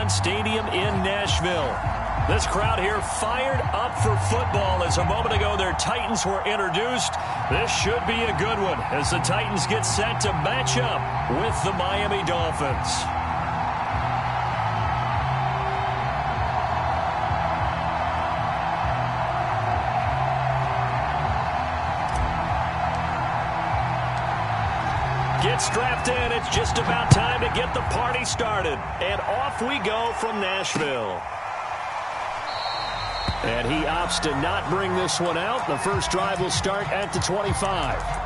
Nissan Stadium in Nashville. This crowd here fired up for football as a moment ago their Titans were introduced. This should be a good one as the Titans get set to match up with the Miami Dolphins. Get strapped in. It's just about time to get the party started. And off we go from Nashville. And he opts to not bring this one out. The first drive will start at the 25.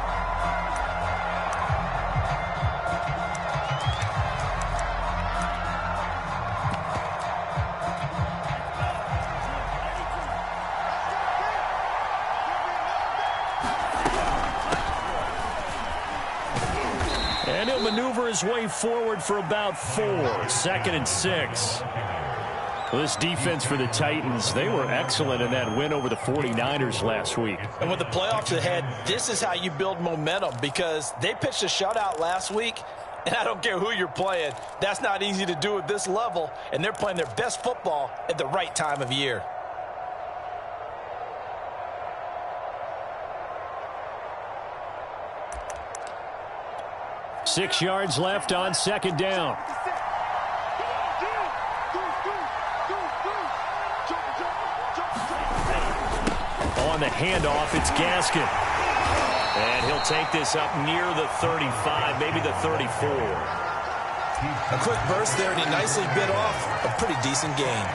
And he'll maneuver his way forward for about 4. 2nd and 6. Well, this defense for the Titans, they were excellent in that win over the 49ers last week. And with the playoffs ahead, this is how you build momentum because they pitched a shutout last week, and I don't care who you're playing. That's not easy to do at this level, and they're playing their best football at the right time of year. Six yards left on 2nd down. On the handoff, it's Gaskin. And he'll take this up near the 35, maybe the 34. A quick burst there, and he nicely bit off a pretty decent gain.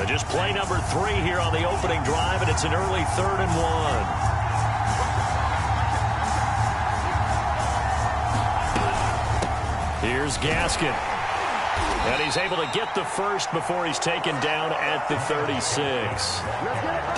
Just play number 3 here on the opening drive, and it's an early 3rd and 1. Here's Gaskin. And he's able to get the first before he's taken down at the 36.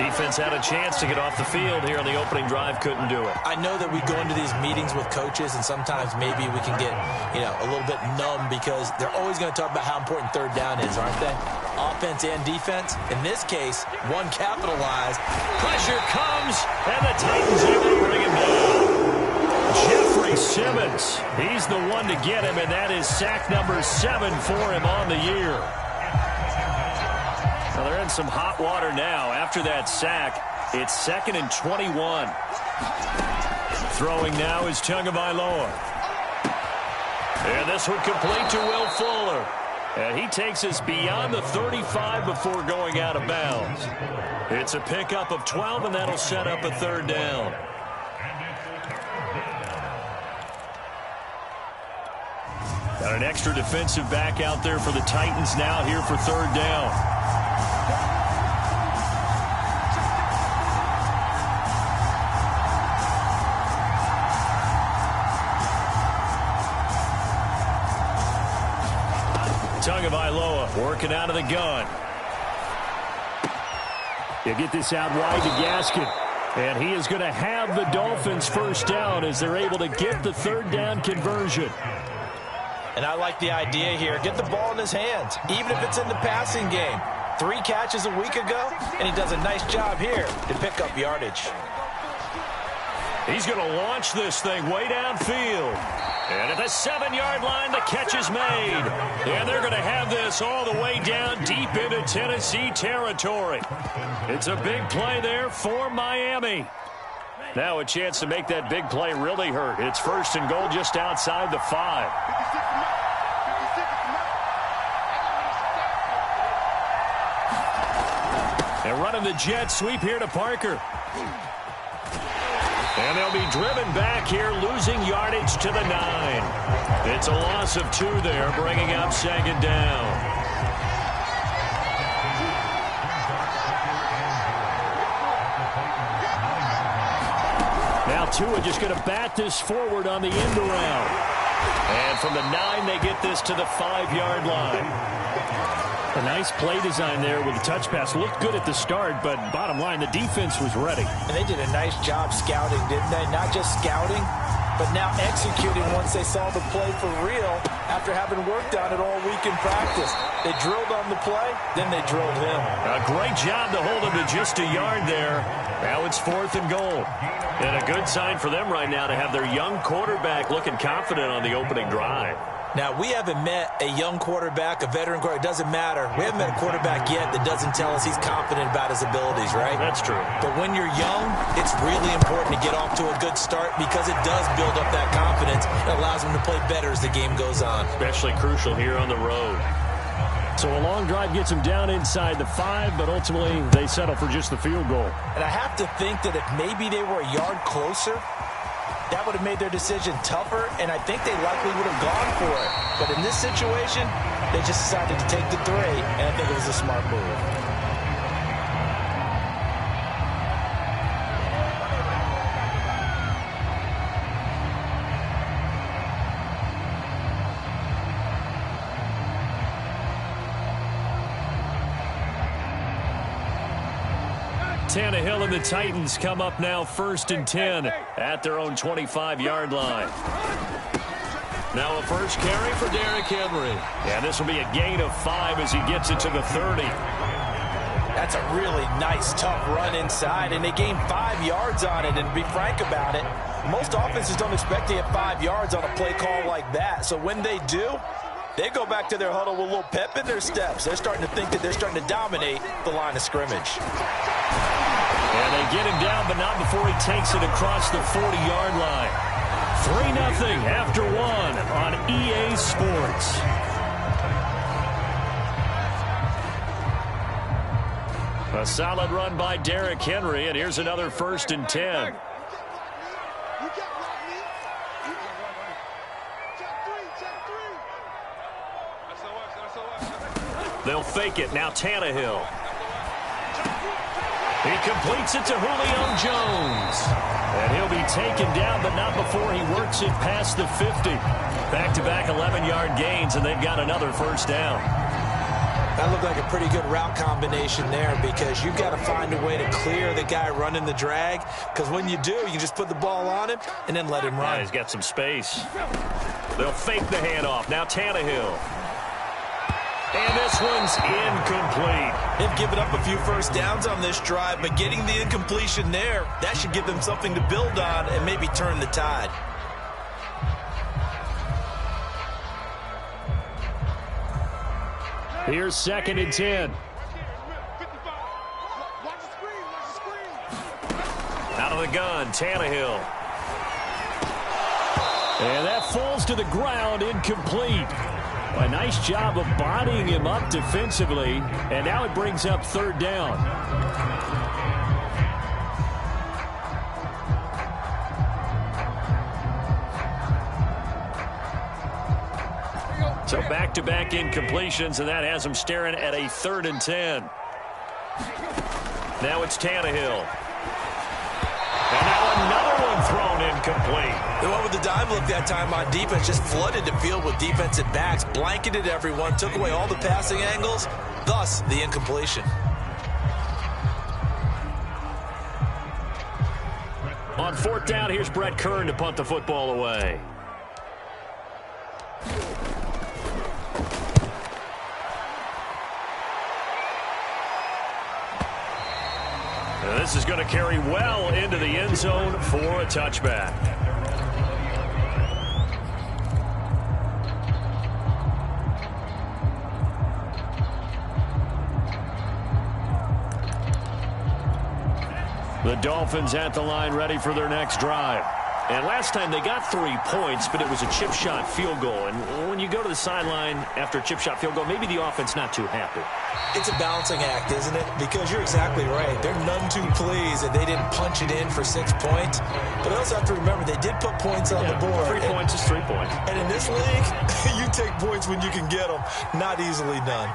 Defense had a chance to get off the field here on the opening drive, couldn't do it. I know that we go into these meetings with coaches, and sometimes maybe we can get, a little bit numb because they're always going to talk about how important 3rd down is, aren't they? Offense and defense. In this case, one capitalized. Pressure comes, and the Titans able to bring him down. Jeffrey Simmons, he's the one to get him, and that is sack number 7 for him on the year. Well, they're in some hot water now. After that sack, it's 2nd and 21. Throwing now is Tagovailoa. And this one complete to Will Fuller. And he takes us beyond the 35 before going out of bounds. It's a pickup of 12, and that'll set up a 3rd down. Got an extra defensive back out there for the Titans now here for 3rd down. Tagovailoa working out of the gun. You get this out wide to Gaskin. And he is going to have the Dolphins first down as they're able to get the 3rd down conversion. And I like the idea here. Get the ball in his hands, even if it's in the passing game. 3 catches a week ago, and he does a nice job here to pick up yardage. He's going to launch this thing way downfield. And at the 7-yard line, the catch is made. And they're going to have this all the way down deep into Tennessee territory. It's a big play there for Miami. Now a chance to make that big play really hurt. It's 1st and goal just outside the 5. And running the jet sweep here to Parker. And they'll be driven back here, losing yardage to the 9. It's a loss of 2 there, bringing up 2nd down. Now Tua just going to bat this forward on the end around. And from the 9, they get this to the 5-yard line. A nice play design there with the touch pass. Looked good at the start, but bottom line, the defense was ready. And they did a nice job scouting, didn't they? Not just scouting, but now executing once they saw the play for real after having worked on it all week in practice. They drilled on the play, then they drilled him. A great job to hold him to just a yard there. Now it's 4th and goal. And a good sign for them right now to have their young quarterback looking confident on the opening drive. Now, we haven't met a young quarterback, a veteran quarterback. It doesn't matter. We haven't met a quarterback yet that doesn't tell us he's confident about his abilities, right? That's true. But when you're young, it's really important to get off to a good start because it does build up that confidence. It allows them to play better as the game goes on. Especially crucial here on the road. So a long drive gets them down inside the 5, but ultimately they settle for just the field goal. And I have to think that if maybe they were a yard closer, that would have made their decision tougher, and I think they likely would have gone for it. But in this situation, they just decided to take the 3, and I think it was a smart move. Tannehill and the Titans come up now 1st and 10 at their own 25-yard line. Now a first carry for Derrick Henry. And this will be a gain of 5 as he gets it to the 30. That's a really nice, tough run inside, and they gained 5 yards on it. And to be frank about it, most offenses don't expect to get 5 yards on a play call like that. So when they do, they go back to their huddle with a little pep in their steps. They're starting to think that they're starting to dominate the line of scrimmage. And they get him down, but not before he takes it across the 40-yard line. 3-0 after 1 on EA Sports. A solid run by Derrick Henry, and here's another 1st and 10. They'll fake it. Now Tannehill. He completes it to Julio Jones. And he'll be taken down, but not before he works it past the 50. Back-to-back 11-yard gains, and they've got another first down. That looked like a pretty good route combination there because you've got to find a way to clear the guy running the drag, because when you do, you just put the ball on him and then let him run. Yeah, he's got some space. They'll fake the handoff. Now Tannehill. And this one's incomplete. They've given up a few first downs on this drive, but getting the incompletion there, that should give them something to build on and maybe turn the tide. Here's 2nd and 10. Out of the gun, Tannehill. And that falls to the ground, incomplete. A nice job of bodying him up defensively, and now it brings up 3rd down. So back-to-back incompletions, and that has them staring at a 3rd and 10. Now it's Tannehill. And now another one thrown incomplete. The one with the dime look that time on defense just flooded the field with defensive backs, blanketed everyone, took away all the passing angles, thus the incompletion. On 4th down, here's Brett Kern to punt the football away. This is going to carry well into the end zone for a touchback. The Dolphins at the line ready for their next drive. And last time they got 3 points, but it was a chip shot field goal. And when you go to the sideline after a chip shot field goal, maybe the offense not too happy. It's a balancing act, isn't it? Because you're exactly right. They're none too pleased that they didn't punch it in for 6 points. But I also have to remember they did put points on the board. 3 points is 3 points. And in this league, you take points when you can get them. Not easily done.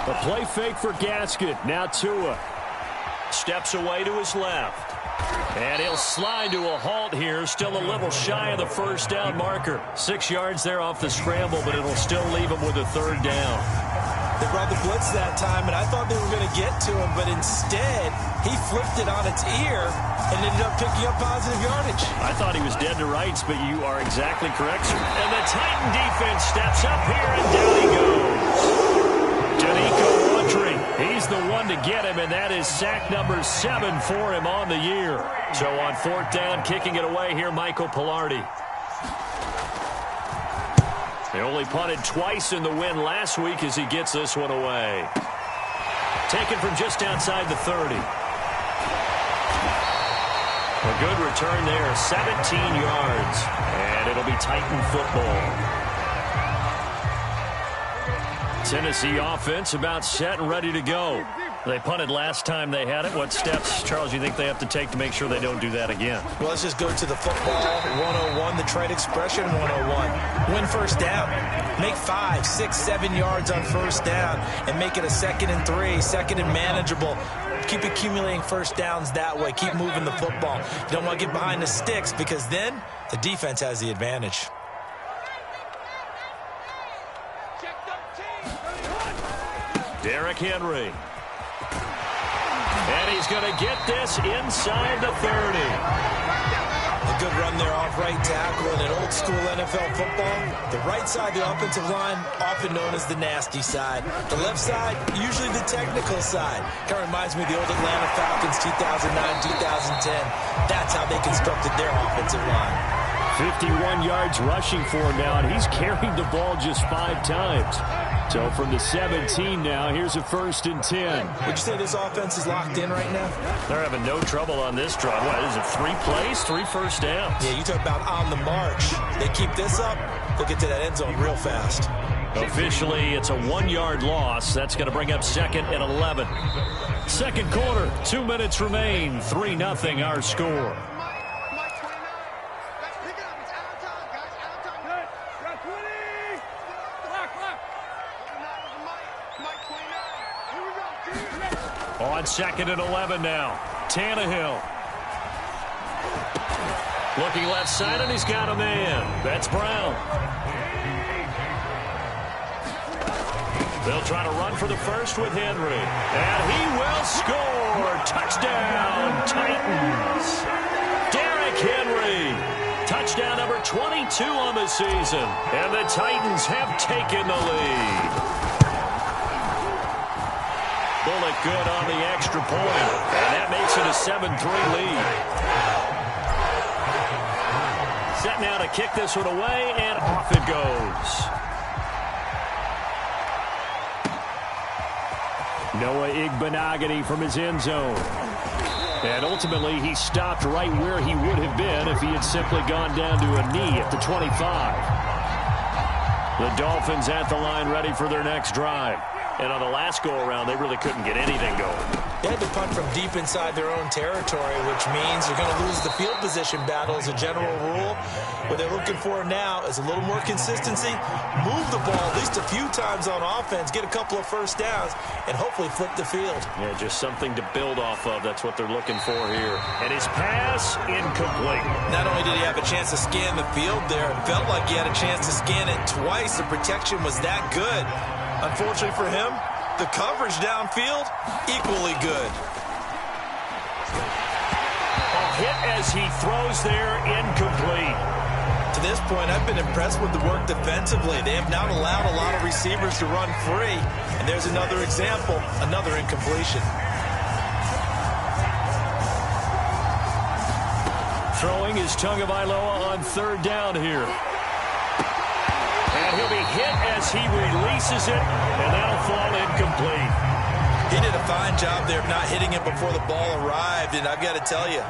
A play fake for Gasket. Now Tua steps away to his left. And he'll slide to a halt here, still a little shy of the first down marker. 6 yards there off the scramble, but it'll still leave him with a 3rd down. They brought the blitz that time, and I thought they were going to get to him, but instead, he flipped it on its ear and ended up picking up positive yardage. I thought he was dead to rights, but you are exactly correct, sir. And the Titan defense steps up here, and down he goes. He's the one to get him, and that is sack number 7 for him on the year. So on 4th down, kicking it away here, Michael Pilardi. They only punted twice in the win last week as he gets this one away. Taken from just outside the 30. A good return there, 17 yards, and it'll be Titan football. Tennessee offense about set and ready to go. They punted last time they had it. What steps, Charles, you think they have to take to make sure they don't do that again? Well, let's just go to the football 101, the trade expression 101. Win first down. Make 5, 6, 7 yards on first down and make it a 2nd and 3, 2nd and manageable. Keep accumulating first downs that way. Keep moving the football. You don't want to get behind the sticks because then the defense has the advantage. Derrick Henry. And he's going to get this inside the 30. A good run there off right tackle. In an old school NFL football, the right side of the offensive line, often known as the nasty side. The left side, usually the technical side. Kind of reminds me of the old Atlanta Falcons 2009, 2010. That's how they constructed their offensive line. 51 yards rushing for him now, and he's carried the ball just 5 times. So from the 17 now, here's a 1st and 10. Would you say this offense is locked in right now? They're having no trouble on this drive. What is it, 3 plays, 3 first downs? Yeah, you talk about on the march. They keep this up, they'll get to that end zone real fast. Officially, it's a 1-yard loss. That's going to bring up 2nd and 11. Second quarter, 2 minutes remain. 3-0 our score. On 2nd and 11 now. Tannehill. Looking left side, and he's got a man. That's Brown. They'll try to run for the first with Henry. And he will score. Touchdown, Titans. Derrick Henry. Touchdown number 22 on the season. And the Titans have taken the lead. Bullock good on the extra point. And that makes it a 7-3 lead. Set now to kick this one away, and off it goes. Noah Igbenogany from his end zone. And ultimately, he stopped right where he would have been if he had simply gone down to a knee at the 25. The Dolphins at the line ready for their next drive. And on the last go-around, they really couldn't get anything going. They had to punt from deep inside their own territory, which means they're going to lose the field position battle as a general rule. What they're looking for now is a little more consistency, move the ball at least a few times on offense, get a couple of first downs, and hopefully flip the field. Yeah, just something to build off of. That's what they're looking for here. And his pass, incomplete. Not only did he have a chance to scan the field there, it felt like he had a chance to scan it twice. The protection was that good. Unfortunately for him, the coverage downfield, equally good. A hit as he throws there, incomplete. To this point, I've been impressed with the work defensively. They have not allowed a lot of receivers to run free. And there's another example, another incompletion. Throwing is Tagovailoa on 3rd down here. And he'll be hit as he releases it, and that'll fall incomplete. He did a fine job there of not hitting it before the ball arrived, and I've got to tell you,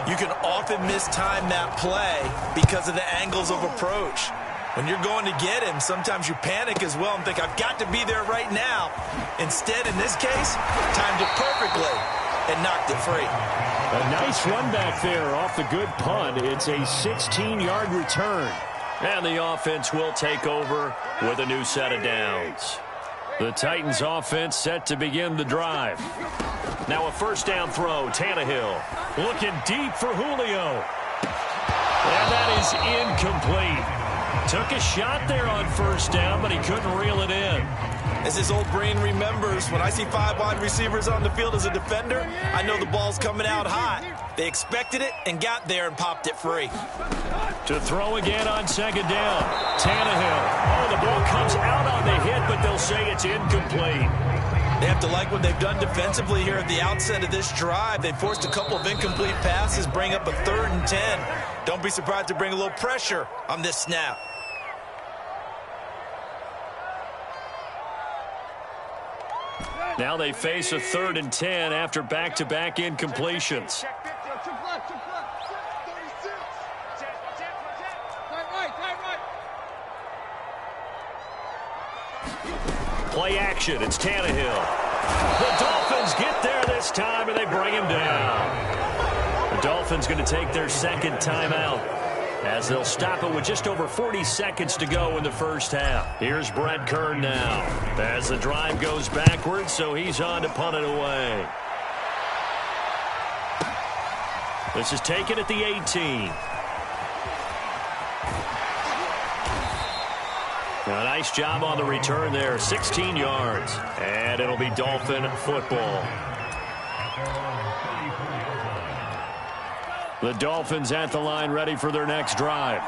you can often mistime that play because of the angles of approach. When you're going to get him, sometimes you panic as well and think, I've got to be there right now. Instead, in this case, timed it perfectly and knocked it free. A nice run back there off the good punt. It's a 16-yard return. And the offense will take over with a new set of downs. The Titans offense set to begin the drive. Now a 1st down throw, Tannehill. Looking deep for Julio. And that is incomplete. Took a shot there on first down, but he couldn't reel it in. As his old brain remembers, when I see 5 wide receivers on the field as a defender, I know the ball's coming out hot. They expected it and got there and popped it free. To throw again on second down. Tannehill. Oh, the ball comes out on the hit, but they'll say it's incomplete. They have to like what they've done defensively here at the outset of this drive. They forced a couple of incomplete passes, bring up a 3rd and 10. Don't be surprised to bring a little pressure on this snap. Now they face a 3rd and 10 after back-to-back incompletions. Play action. It's Tannehill. The Dolphins get there this time, and they bring him down. The Dolphins going to take their second timeout as they'll stop it with just over 40 seconds to go in the first half. Here's Brett Kern now as the drive goes backwards, so he's on to punt it away. This is taken at the 18. A nice job on the return there, 16 yards. And it'll be Dolphin football. The Dolphins at the line ready for their next drive.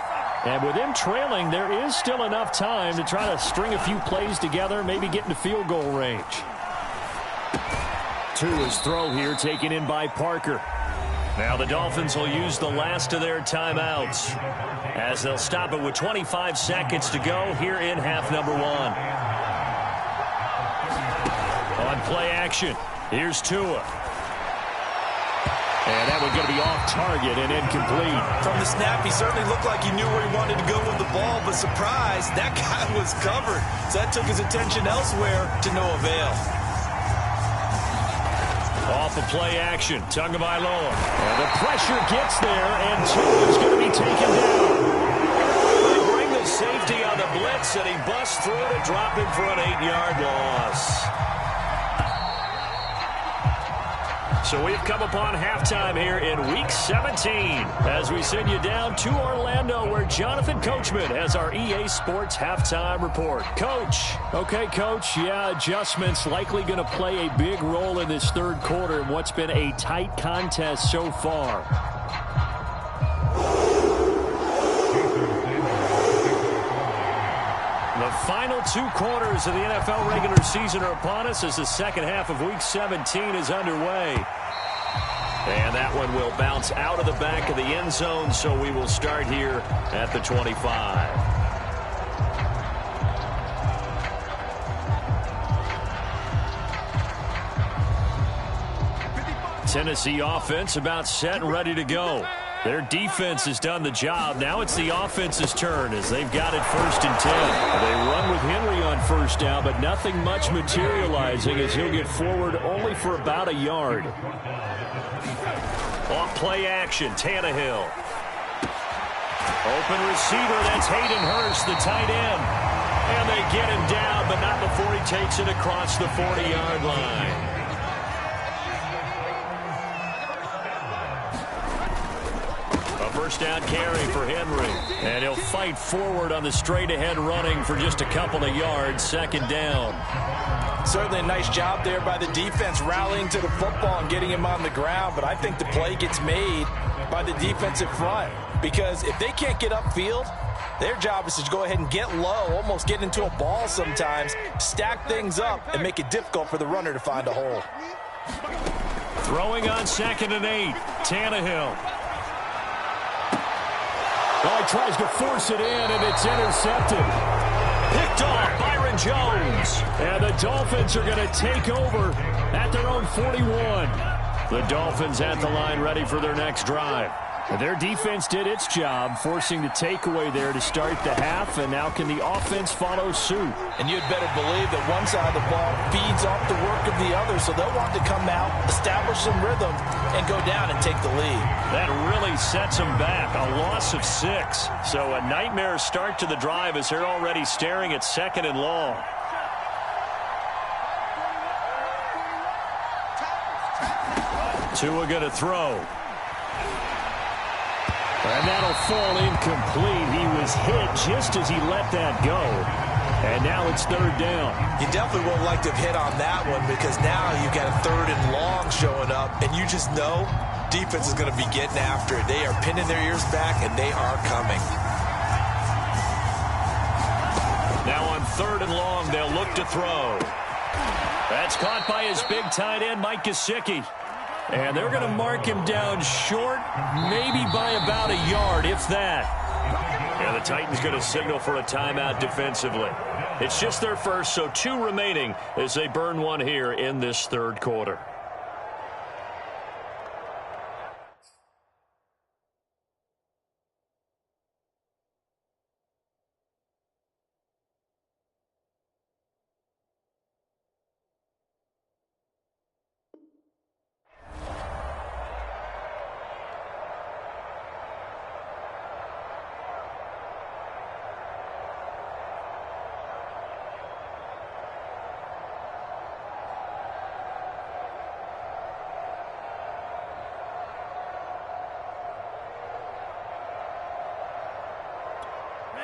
And with them trailing, there is still enough time to try to string a few plays together, maybe get into field goal range. To his throw here, taken in by Parker. Now the Dolphins will use the last of their timeouts as they'll stop it with 25 seconds to go here in half number 1. On play action, here's Tua. And that one's going to be off target and incomplete. From the snap, he certainly looked like he knew where he wanted to go with the ball, but surprise, that guy was covered. So that took his attention elsewhere to no avail. Off of play action, Tagovailoa. And the pressure gets there, and Tua's going to be taken down. They bring the safety on the blitz, and he busts through to drop him for an 8-yard loss. So we've come upon halftime here in Week 17 as we send you down to Orlando where Jonathan Coachman has our EA Sports halftime report. Coach. Okay, Coach. Yeah, adjustments likely going to play a big role in this third quarter in what's been a tight contest so far. The final 2 quarters of the NFL regular season are upon us as the second half of Week 17 is underway. And that one will bounce out of the back of the end zone, so we will start here at the 25. Tennessee offense about set and ready to go. Their defense has done the job. Now it's the offense's turn as they've got it 1st and 10. They run with Henry on first down, but nothing much materializing as he'll get forward only for about a yard. Off play action, Tannehill. Open receiver, that's Hayden Hurst, the tight end. And they get him down, but not before he takes it across the 40-yard line. First down carry for Henry. And he'll fight forward on the straight-ahead running for just a couple of yards. 2nd down. Certainly a nice job there by the defense rallying to the football and getting him on the ground. But I think the play gets made by the defensive front. Because if they can't get upfield, their job is to go ahead and get low, almost get into a ball sometimes, stack things up, and make it difficult for the runner to find a hole. Throwing on 2nd and 8. Tannehill. Oh, he tries to force it in, and it's intercepted. Picked off, Byron Jones. And the Dolphins are going to take over at their own 41. The Dolphins at the line ready for their next drive. Their defense did its job, forcing the takeaway there to start the half, and now can the offense follow suit? And you'd better believe that one side of the ball feeds off the work of the other, so they'll want to come out, establish some rhythm, and go down and take the lead. That really sets them back, a loss of 6. So a nightmare start to the drive as they're already staring at 2nd and long. Tua going to throw. And that'll fall incomplete. He was hit just as he let that go. And now it's third down. You definitely won't like to have hit on that one because now you've got a third and long showing up, and you just know defense is going to be getting after it. They are pinning their ears back, and they are coming. Now on third and long, they'll look to throw. That's caught by his big tight end, Mike Gesicki. And they're going to mark him down short, maybe by about a yard, if that. Yeah, the Titans going to signal for a timeout defensively. It's just their first, so 2 remaining as they burn one here in this third quarter.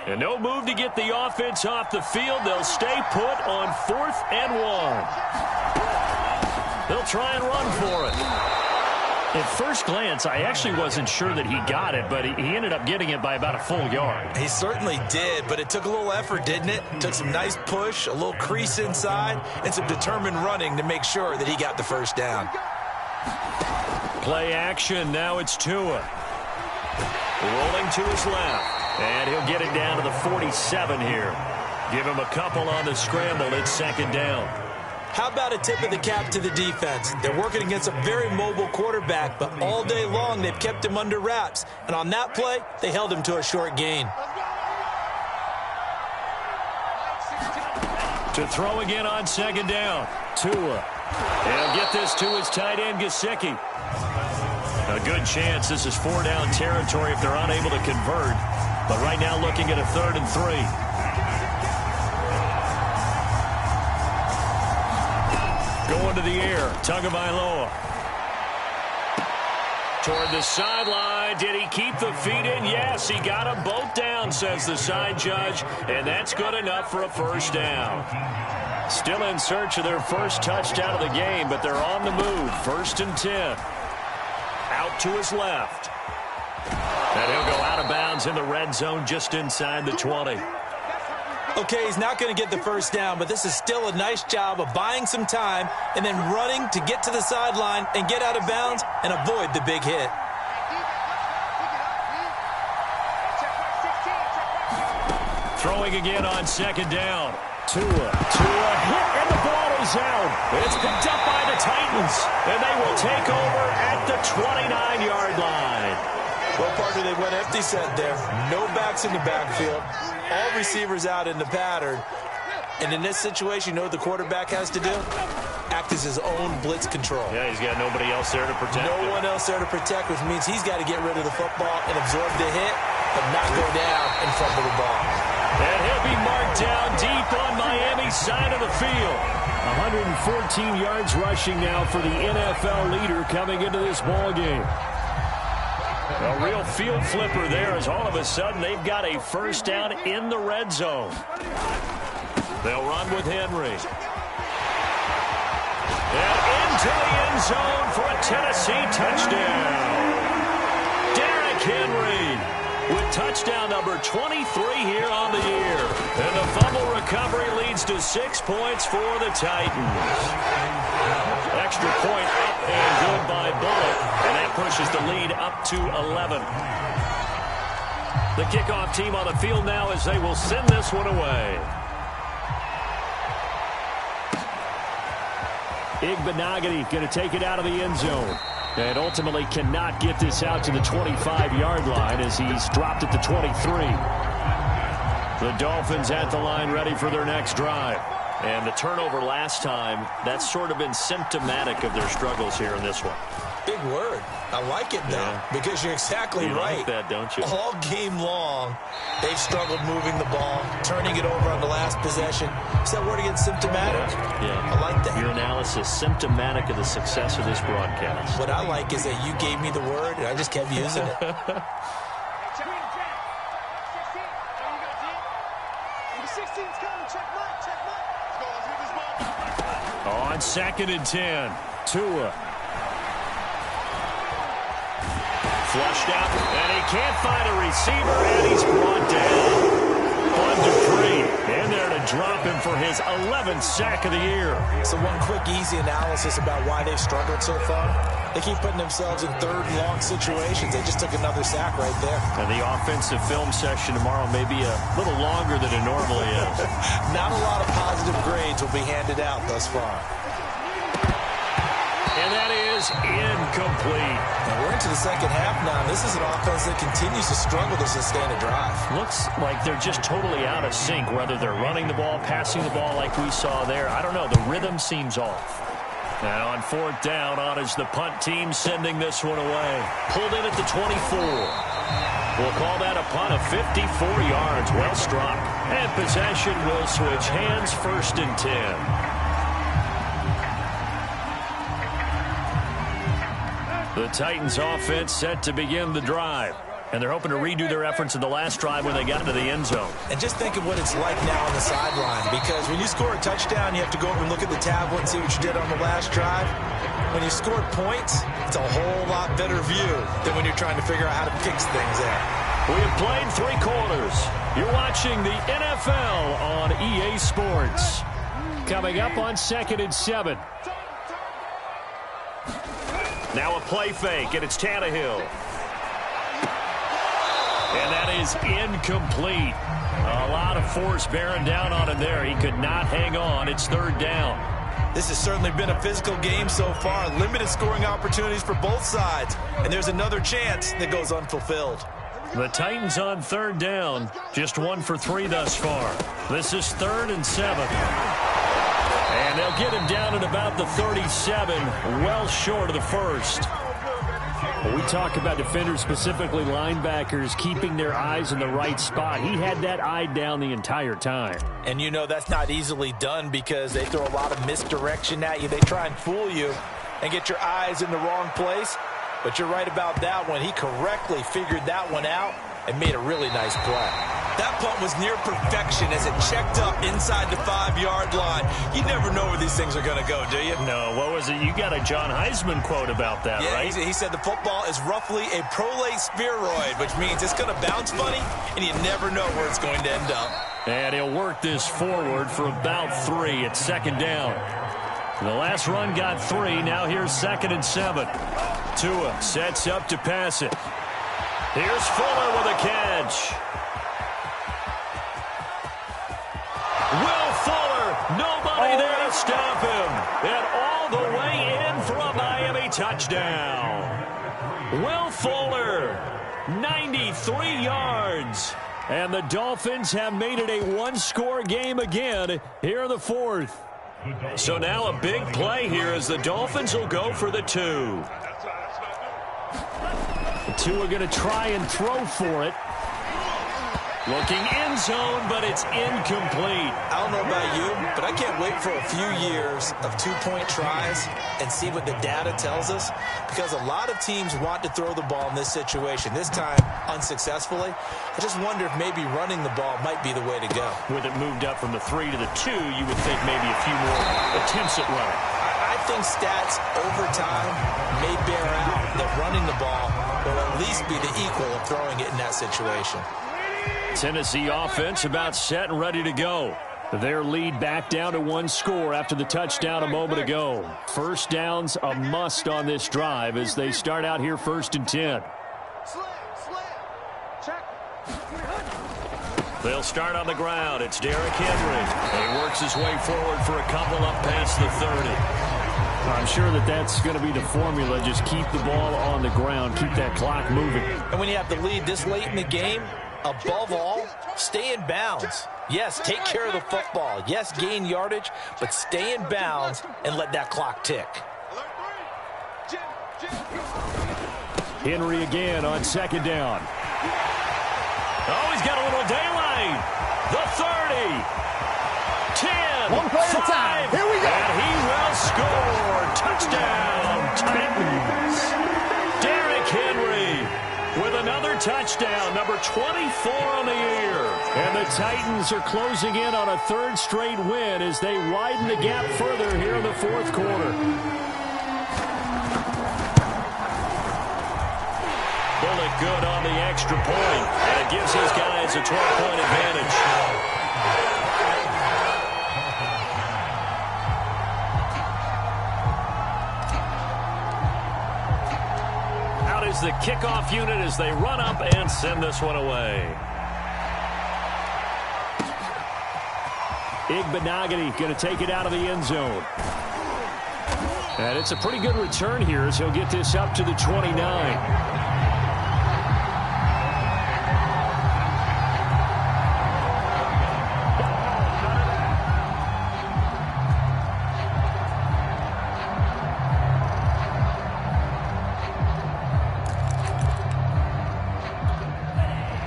And no move to get the offense off the field. They'll stay put on 4th and 1. They'll try and run for it. At first glance, I actually wasn't sure that he got it, but he ended up getting it by about a full yard. He certainly did, but it took a little effort, didn't it? Took some nice push, a little crease inside, and some determined running to make sure that he got the first down. Play action. Now it's Tua. Rolling to his left. And he'll get it down to the 47 here. Give him a couple on the scramble. It's second down. How about a tip of the cap to the defense? They're working against a very mobile quarterback, but all day long they've kept him under wraps. And on that play, they held him to a short gain. To throw again on second down. Tua. And he'll get this to his tight end, Gesicki. A good chance this is 4-down territory if they're unable to convert. But right now looking at a 3rd and 3. Going to the air. Tagovailoa. Toward the sideline. Did he keep the feet in? Yes, he got them both down, says the side judge. And that's good enough for a first down. Still in search of their first touchdown of the game, but they're on the move. 1st and 10. Out to his left. And he'll go out of bounds in the red zone just inside the 20. Okay, he's not going to get the first down, but this is still a nice job of buying some time and then running to get to the sideline and get out of bounds and avoid the big hit. Throwing again on second down. Tua hit, and the ball is out. It's picked up by the Titans, and they will take over at the 29-yard line. Well, partner, they went empty set there. No backs in the backfield. All receivers out in the pattern. And in this situation, you know what the quarterback has to do? Act as his own blitz control. Yeah, he's got nobody else there to protect him. No one else there to protect, which means he's got to get rid of the football and absorb the hit, but not go down in front of the ball. And he'll be marked down deep on Miami's side of the field. 114 yards rushing now for the NFL leader coming into this ball game. A real field flipper there as all of a sudden they've got a first down in the red zone. They'll run with Henry. And into the end zone for a Tennessee touchdown. Derrick Henry with touchdown number 23 here on the year. And the fumble recovery leads to 6 points for the Titans. Extra point up and good by Bullock. And that pushes the lead up to 11. The kickoff team on the field now as they will send this one away. Igbenogany going to take it out of the end zone. And ultimately cannot get this out to the 25-yard line as he's dropped it to 23. The Dolphins at the line ready for their next drive. And the turnover last time, that's sort of been symptomatic of their struggles here in this one. Big word. I like it, though, because you're exactly right. You like that, don't you? All game long, they've struggled moving the ball, turning it over on the last possession. Is that word again, symptomatic? Yeah. I like that. Your analysis, symptomatic of the success of this broadcast. What I like is that you gave me the word, and I just kept using it. On 2nd and 10, Tua. Flushed out, and he can't find a receiver, and he's brought down. On Dupree, in there to drop him for his 11th sack of the year. So one quick, easy analysis about why they've struggled so far. They keep putting themselves in third and long situations. They just took another sack right there. And the offensive film session tomorrow may be a little longer than it normally is. Not a lot of positive grades will be handed out thus far. And that is incomplete. And we're into the second half now. This is an offense that continues to struggle to sustain a drive. Looks like they're just totally out of sync, whether they're running the ball, passing the ball like we saw there. I don't know. The rhythm seems off. And on 4th down, on is the punt team sending this one away. Pulled in at the 24. We'll call that a punt of 54 yards. Well struck. And possession will switch hands, 1st and 10. The Titans offense set to begin the drive. And they're hoping to redo their efforts in the last drive when they got into the end zone. And just think of what it's like now on the sideline. Because when you score a touchdown, you have to go over and look at the tablet and see what you did on the last drive. When you scored points, it's a whole lot better view than when you're trying to figure out how to fix things there. We have played 3 quarters. You're watching the NFL on EA Sports. Coming up on 2nd and 7. Now a play fake, and it's Tannehill. And that is incomplete. A lot of force bearing down on him there. He could not hang on. It's 3rd down. This has certainly been a physical game so far. Limited scoring opportunities for both sides. And there's another chance that goes unfulfilled. The Titans on 3rd down. Just 1 for 3 thus far. This is 3rd and 7. And they'll get him down at about the 37, well short of the 1st. When we talk about defenders, specifically linebackers, keeping their eyes in the right spot. He had that eye down the entire time. And you know that's not easily done because they throw a lot of misdirection at you. They try and fool you and get your eyes in the wrong place. But you're right about that one. He correctly figured that one out and made a really nice play. That punt was near perfection as it checked up inside the 5-yard line. You never know where these things are going to go, do you? No. What was it? You got a John Heisman quote about that, yeah, right? He said the football is roughly a prolate spheroid, which means it's going to bounce funny, and you never know where it's going to end up. And he'll work this forward for about 3 at 2nd down. The last run got 3. Now here's 2nd and 7. Tua sets up to pass it. Here's Fuller with a catch. Will Fuller, nobody there to stop him. And all the way in for a Miami touchdown. Will Fuller, 93 yards. And the Dolphins have made it a 1-score game again here in the 4th. So now a big play here as the Dolphins will go for the 2. The 2 are going to try and throw for it. Looking end zone, but it's incomplete. I don't know about you, but I can't wait for a few years of 2-point tries and see what the data tells us, because a lot of teams want to throw the ball in this situation, this time unsuccessfully. I just wonder if maybe running the ball might be the way to go. With it moved up from the 3 to the 2, you would think maybe a few more attempts at running. I think stats over time may bear out that running the ball will at least be the equal of throwing it in that situation. Tennessee offense about set and ready to go. Their lead back down to 1 score after the touchdown a moment ago. 1st down's a must on this drive as they start out here 1st and 10. They'll start on the ground. It's Derrick Henry. And he works his way forward for a couple up past the 30. I'm sure that's going to be the formula. Just keep the ball on the ground. Keep that clock moving. And when you have the lead this late in the game, above all, stay in bounds. Yes, take care of the football. Yes, gain yardage, but stay in bounds and let that clock tick. Henry again on 2nd down. Oh, he's got a little daylight. The 30. 10. 1 play at a time. Here we go. And he will score. Touchdown, Titans. Derrick Henry with another touchdown, number 24 on the year. And the Titans are closing in on a third straight win as they widen the gap further here in the fourth quarter. Pull it good on the extra point, and it gives his guys a 12-point advantage. The kickoff unit as they run up and send this one away. Igbenogany going to take it out of the end zone. And it's a pretty good return here as he'll get this up to the 29.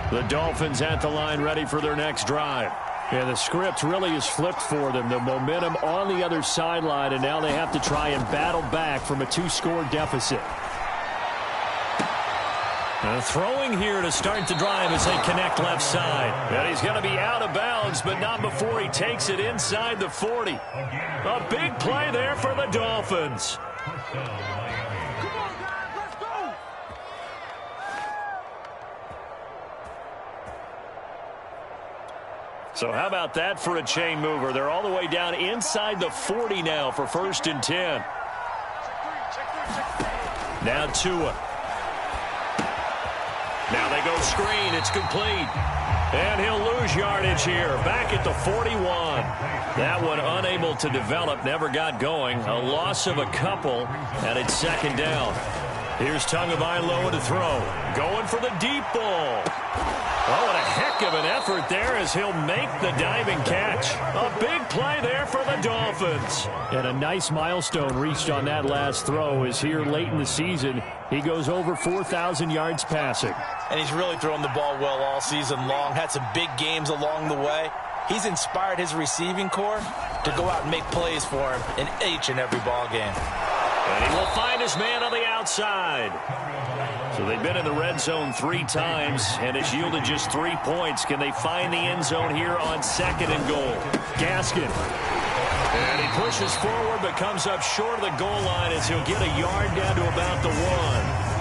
The Dolphins at the line ready for their next drive. And the script really is flipped for them. The momentum on the other sideline, and now they have to try and battle back from a 2-score deficit. Throwing here to start the drive as they connect left side. And he's going to be out of bounds, but not before he takes it inside the 40. A big play there for the Dolphins. So how about that for a chain mover? They're all the way down inside the 40 now for 1st and 10. Now Tua. Now they go screen. It's complete. And he'll lose yardage here. Back at the 41. That one unable to develop. Never got going. A loss of a couple. And it's 2nd down. Here's Tagovailoa to throw. Going for the deep ball. Oh, and a heck of an effort there as he'll make the diving catch. A big play there for the Dolphins. And a nice milestone reached on that last throw is here late in the season. He goes over 4,000 yards passing. And he's really thrown the ball well all season long. Had some big games along the way. He's inspired his receiving corps to go out and make plays for him in each and every ball game. And he will find his man on the outside. So they've been in the red zone 3 times, and it's yielded just 3 points. Can they find the end zone here on 2nd and goal? Gaskin. And he pushes forward but comes up short of the goal line as he'll get a yard down to about the 1.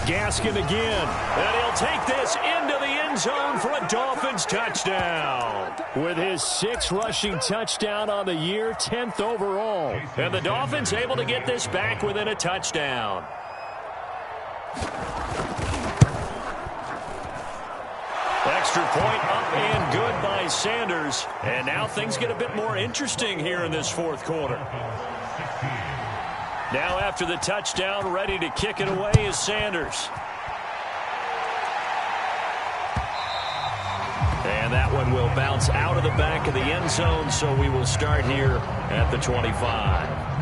Gaskin again, and he'll take this into the end zone for a Dolphins touchdown. With his 6th rushing touchdown on the year, 10th overall. And the Dolphins able to get this back within a touchdown. Extra point up and good by Sanders. And now things get a bit more interesting here in this 4th quarter. Now after the touchdown, ready to kick it away is Sanders. And that one will bounce out of the back of the end zone, so we will start here at the 25.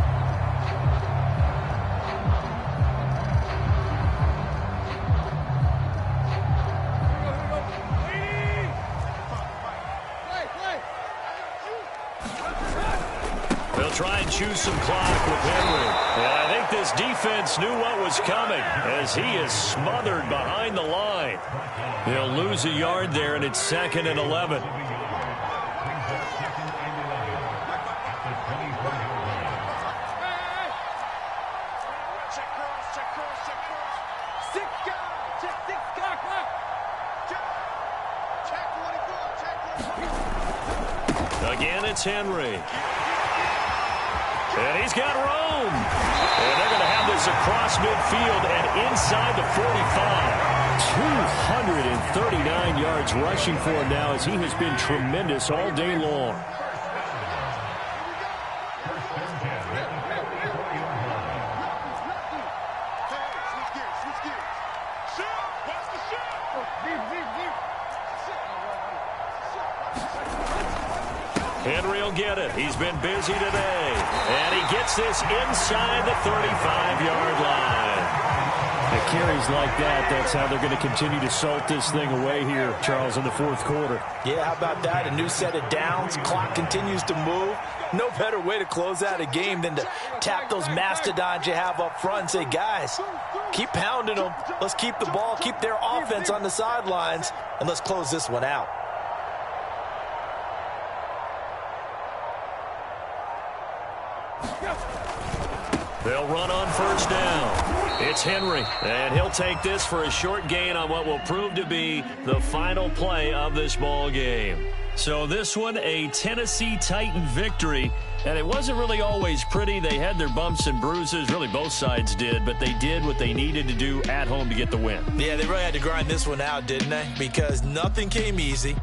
Try and choose some clock with Henry. And I think this defense knew what was coming as he is smothered behind the line. He'll lose a yard there, and it's 2nd and 11. Again, it's Henry. And he's got room. And they're going to have this across midfield and inside the 45. 239 yards rushing for him now as he has been tremendous all day long. Henry will get it. He's been busy today. And he gets this inside the 35-yard line. At carries like that, that's how they're going to continue to salt this thing away here, Charles, in the fourth quarter. Yeah, how about that? A new set of downs. Clock continues to move. No better way to close out a game than to tap those mastodons you have up front and say, guys, keep pounding them. Let's keep the ball, keep their offense on the sidelines, and let's close this one out. They'll run on first down. It's Henry, and he'll take this for a short gain on what will prove to be the final play of this ball game. So this one, a Tennessee Titan victory, and it wasn't really always pretty. They had their bumps and bruises, really both sides did, but they did what they needed to do at home to get the win. Yeah, they really had to grind this one out, didn't they? Because nothing came easy.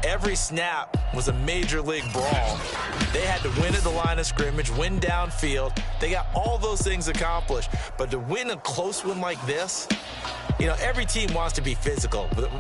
Every snap was a major league brawl. They had to win at the line of scrimmage, win downfield. They got all those things accomplished. But to win a close one like this, you know, every team wants to be physical. But